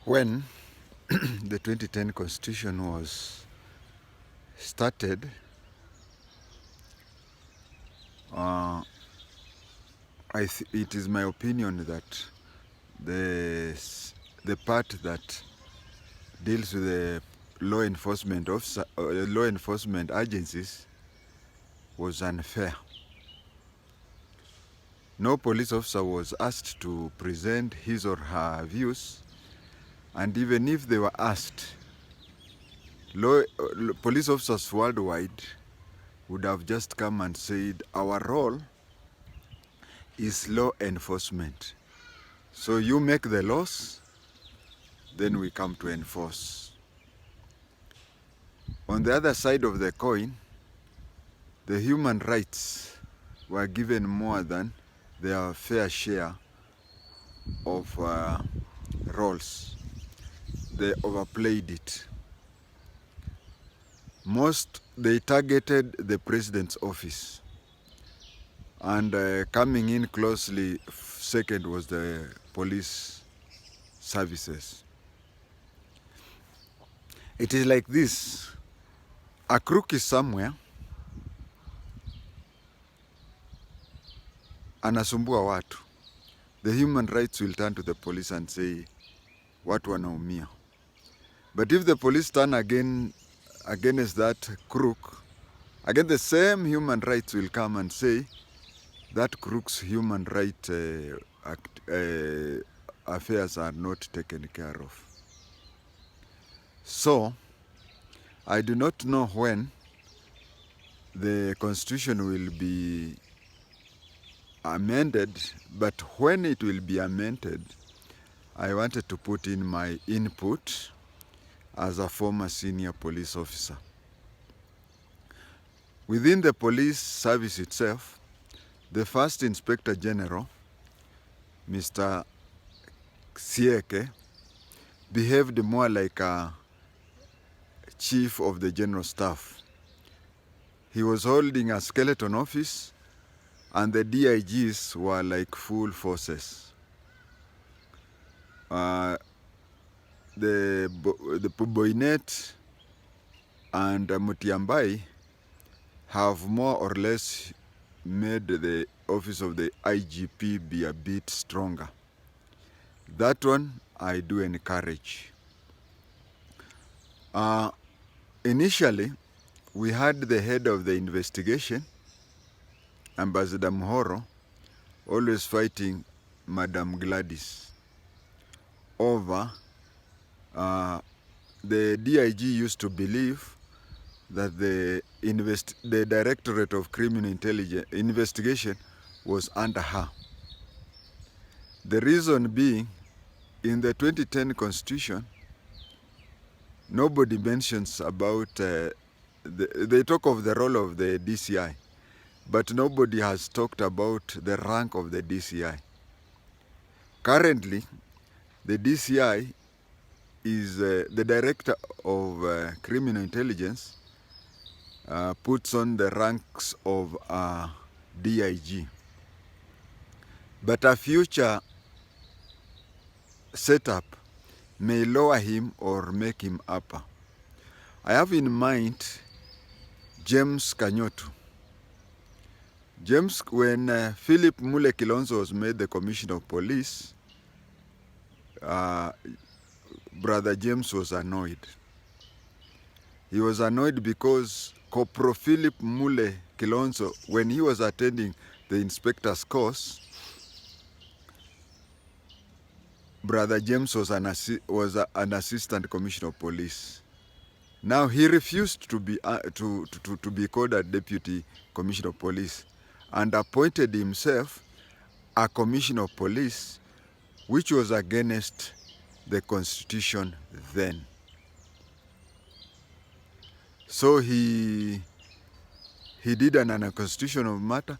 When the 2010 Constitution was started, it is my opinion that the part that deals with the law enforcement agencies was unfair. No police officer was asked to present his or her views, and even if they were asked, police officers worldwide would have just come and said, our role is law enforcement. So you make the laws, then we come to enforce. On the other side of the coin, the human rights were given more than their fair share of roles. They overplayed it. They targeted the president's office. And coming in closely, second was the police services. It is like this. A crook is somewhere, anasumbua watu. The human rights will turn to the police and say, watu wanaumia. But if the police turn against that crook, again the same human rights will come and say, that crook's human right affairs are not taken care of. So, I do not know when the Constitution will be amended, but when it will be amended, I wanted to put in my input as a former senior police officer. Within the police service itself, the first Inspector General, Mr. Sieke, behaved more like a chief of the general staff. He was holding a skeleton office, and the DIGs were like full forces. The Boynet and Mutiambai have more or less made the office of the IGP be a bit stronger. That one I do encourage. Initially, we had the head of the investigation, Ambassador Muhoro, always fighting Madam Gladys over the DIG used to believe that the Directorate of Criminal Investigation was under her. The reason being, in the 2010 Constitution, nobody mentions about, they talk of the role of the DCI, but nobody has talked about the rank of the DCI. Currently, the DCI is the Director of Criminal Intelligence puts on the ranks of DIG. But a future setup may lower him or make him upper. I have in mind James Kanyotu. James, when Philip Mule Kilonzo was made the Commissioner of Police, Brother James was annoyed. He was annoyed because Corporal Philip Mule Kilonzo, when he was attending the inspector's course, Brother James was an assistant commissioner of police. Now he refused to be called a deputy commissioner of police and appointed himself a commissioner of police, which was against the Constitution then. So he did an unconstitutional matter,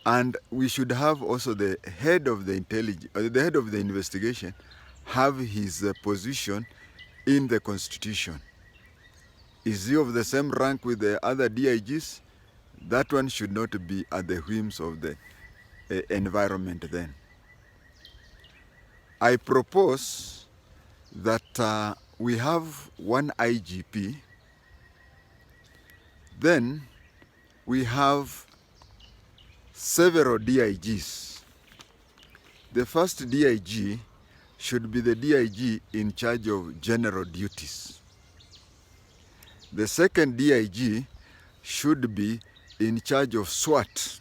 and we should have also the head of the investigation have his position in the Constitution. Is he of the same rank with the other DIGs? That one should not be at the whims of the environment then. I propose that we have one IGP, then we have several DIGs. The first DIG should be the DIG in charge of general duties. The second DIG should be in charge of SWAT.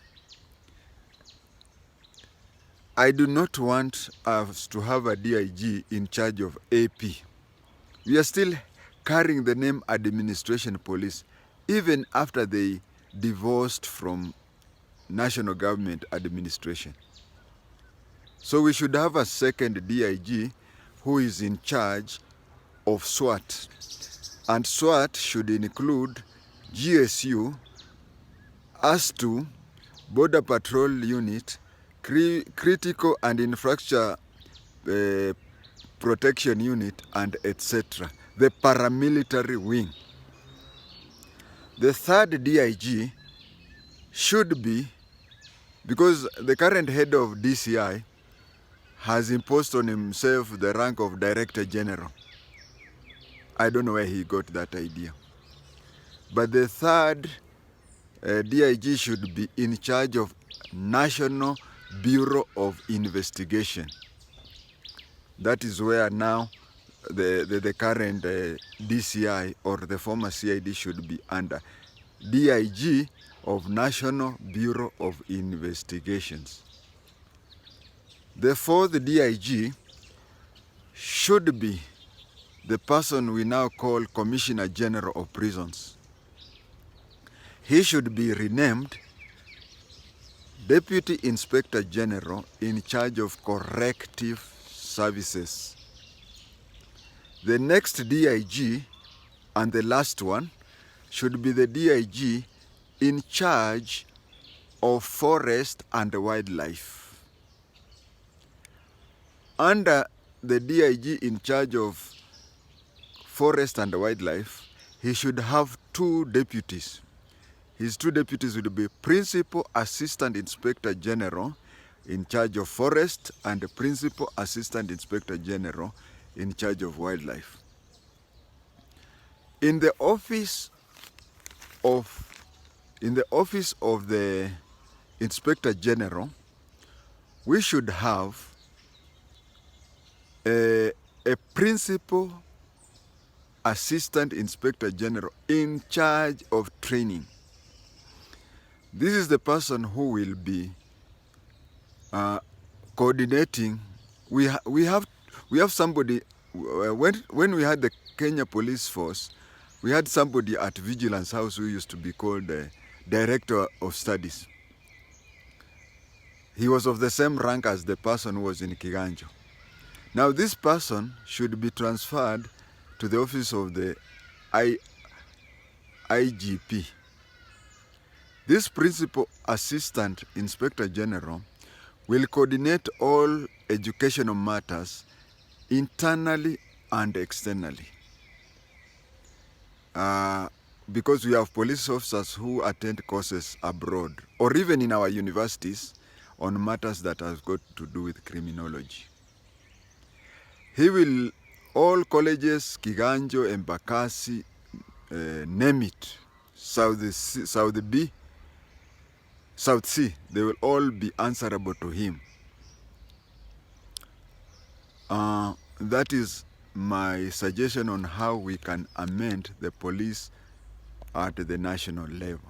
I do not want us to have a DIG in charge of AP. We are still carrying the name Administration Police, even after they divorced from National Government Administration. So we should have a second DIG who is in charge of SWAT. And SWAT should include GSU, AS2, Border Patrol Unit, Critical and Infrastructure Protection Unit, and etc. The paramilitary wing. The third DIG should be, because the current head of DCI has imposed on himself the rank of Director General. I don't know where he got that idea. But the third DIG should be in charge of National Bureau of Investigation. That is where now the current DCI or the former CID should be under. DIG of National Bureau of Investigations. The fourth DIG should be the person we now call Commissioner General of Prisons. He should be renamed Deputy Inspector General in charge of corrective services. The next DIG and the last one should be the DIG in charge of forest and wildlife. Under the DIG in charge of forest and wildlife, he should have two deputies. His two deputies would be Principal Assistant Inspector General in charge of forest and Principal Assistant Inspector General in charge of wildlife. In the office of the Inspector General, we should have a Principal Assistant Inspector General in charge of training. This is the person who will be coordinating. We have somebody. When we had the Kenya Police Force, we had somebody at Vigilance House who used to be called the Director of Studies. He was of the same rank as the person who was in Kiganjo. Now this person should be transferred to the office of the IGP. This Principal Assistant Inspector General will coordinate all educational matters internally and externally. Because we have police officers who attend courses abroad or even in our universities on matters that have got to do with criminology. He will, all colleges, Kiganjo, Embakasi, name it, South Sea, they will all be answerable to him. That is my suggestion on how we can amend the police at the national level.